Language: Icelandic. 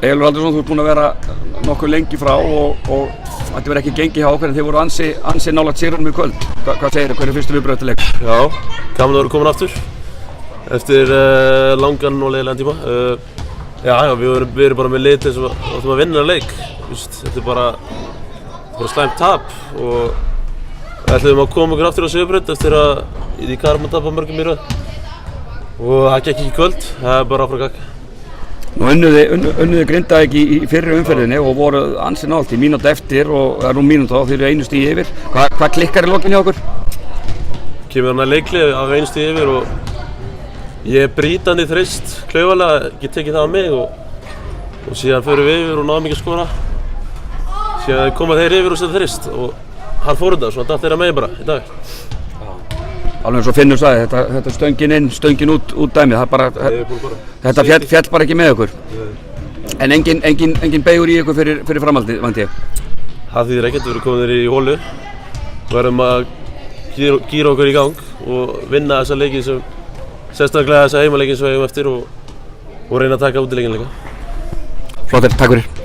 Eyjólfur Halldórsson, þú ert búinn að vera nokkuð lengi frá og þetta verður ekki gengið hjá okkur en þið voru ansi nálægt sigrinum í kvöld. Hvað segirðu, hver fyrstu viðbrögð til leiks? Já, gaman að vera komin aftur eftir langan og leiðilegan tíma. Já, við erum bara með lið til þess að áttum að vinna þennan leik. Þetta er bara slæmt tap og við ætluðum að koma okkur aftur á Sigurbraut eftir að í Karma tapa mörgum í röð. Og það gekk ekki í kvöld, það er bara áfram gagn. Nú unnuðu Grindavík í fyrri umferðinni og voru ansi nálægt í mínútu eftir og það er nú mínútu á þeir einu stigi yfir. Hvað klikkar í lokin hjá okkur? Kemur þarna leiklið á einu stigi yfir og ég er brítandi þrist klaufalega, ég tekið það á mig og síðan förum við yfir og náðum ekki að skora. Síðan koma þeir yfir og setja þrist og hann fór þetta, svona datt þeirra megin bara í dag. Alveg eins og Finnur sagði, þetta stöngin inn, stöngin út dæmið, þetta fjall bara ekki með okkur. En engin beigur í ykkur fyrir framhaldið, vænti ég? Það þýðir ekkert, við erum komin í hólu, verðum að gíra okkur í gang og vinna þessa leiki sérstaklega þessa heimaleiki sem við eigum eftir og reyna að taka útileikin líka. Flott, takk fyrir.